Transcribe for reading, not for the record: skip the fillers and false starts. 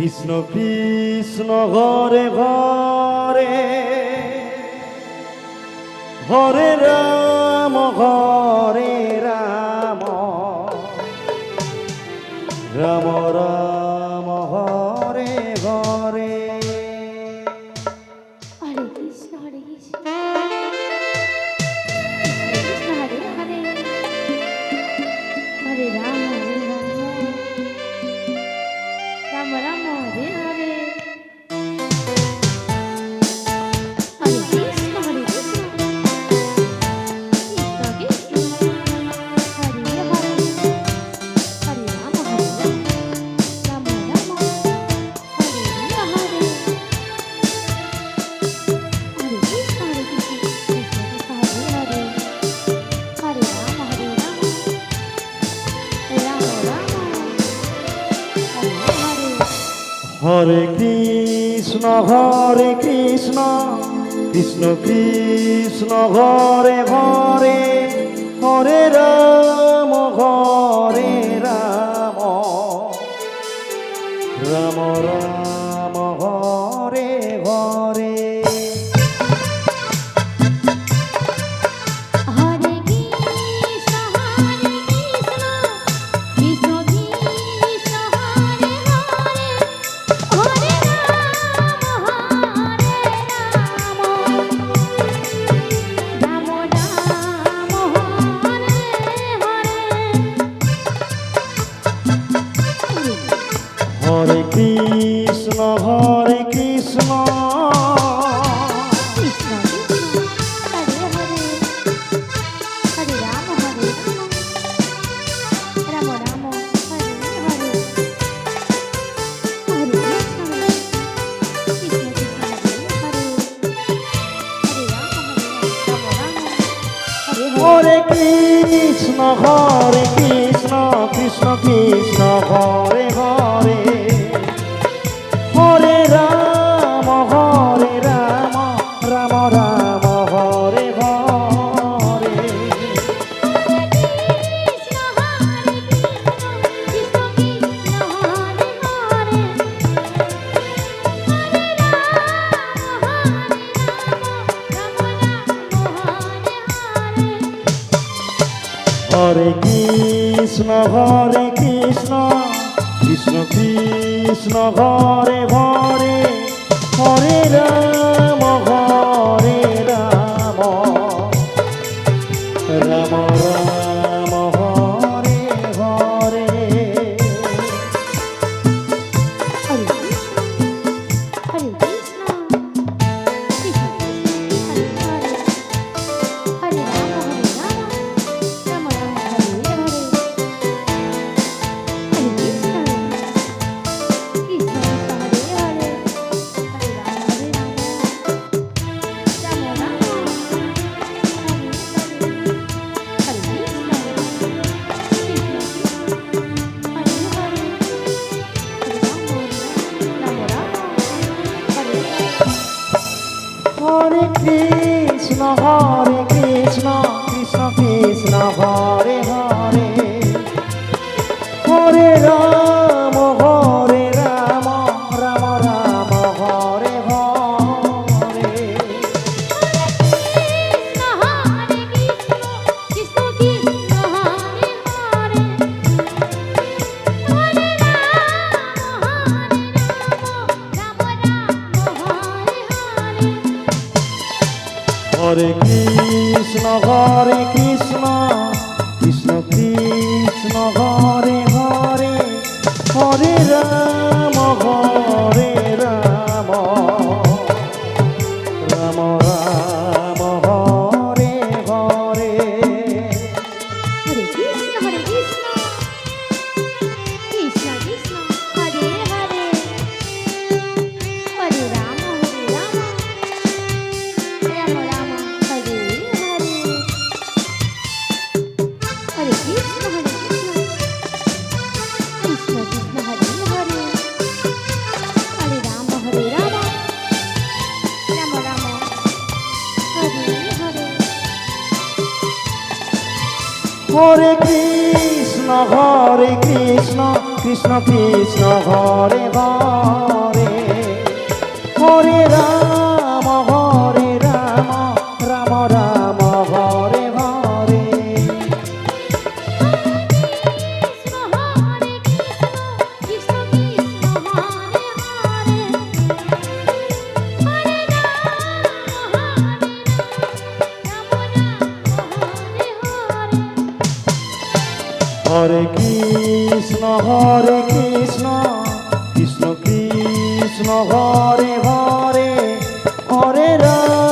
কৃষ্ণ কৃষ্ণ ঘরে ঘরে হরে রাম রাম রাম হরে ঘরে। হরে কৃষ্ণ হরে কৃষ্ণ কৃষ্ণ হরে হরে হরে রাম রাম রাম হরে হরে। হরে কৃষ্ণ হরে কৃষ্ণ কৃষ্ণ কৃষ্ণ হরে হরে হরে রাম রাম রাম হরে হরে। হরে কৃষ্ণ হরে কৃষ্ণ কৃষ্ণ কৃষ্ণ হরে হরে হরে রাম রাম রাম হরে হরে। হরে কৃষ্ণ কৃষ্ণ কৃষ্ণ ঘরে ঘরে হরে রাম রাম রাম হরে ঘরে। হরে কৃষ্ণ কৃষ্ণ কৃষ্ণ হরে হরে হরে রাম রাম রাম হরে হরে। হরে কৃষ্ণ কৃষ্ণ কৃষ্ণ হরে হরে হরে রাম রাম রাম হরে হরে। হরে কৃষ্ণ কৃষ্ণ কৃষ্ণ হরে হরে হরে রাম রাম হরে হরে। হরে কৃষ্ণ কৃষ্ণ কৃষ্ণ ঘরে ঘরে হরে রাম রাম রাম হরে ঘরে। কৃষ্ণ হরে কৃষ্ণ কৃষ্ণ হরে হরে হরে রাম রাম হরে হরে। হরে কৃষ্ণ কৃষ্ণ কৃষ্ণ ঘরে ঘরে হরে রাম রাম রাম হরে ঘরে। হরে কৃষ্ণ কৃষ্ণ কৃষ্ণ হরে হরে হরে রাম রাম রাম হরে হরে। হরে কৃষ্ণ কৃষ্ণ কৃষ্ণ হরে হরে হরে রাম রাম রাম হরে হরে। হরে কৃষ্ণ কৃষ্ণ কৃষ্ণ হরে হরে হরে কৃষ্ণ কৃষ্ণ কৃষ্ণ কৃষ্ণ হরে রাম রাম রাম হরে হরে। কৃষ্ণ হরে কৃষ্ণ কৃষ্ণ হরে হরে হরে রাম রাম হরে হরে। হরে কৃষ্ণ কৃষ্ণ কৃষ্ণ ঘরে ঘরে হরে রাম রাম রাম হরে ঘরে। হরে কৃষ্ণ কৃষ্ণ কৃষ্ণ হরে হরে হরে রাম রাম রাম হরে হরে। হরে কৃষ্ণ কৃষ্ণ কৃষ্ণ হরে হরে হরে রাম রাম রাম হরে হরে। হরে কৃষ্ণ কৃষ্ণ কৃষ্ণ হরে হরে হরে রাম রাম রাম হরে হরে কৃষ্ণ হরে কৃষ্ণ কৃষ্ণ কৃষ্ণ হরে হরে হরে রাম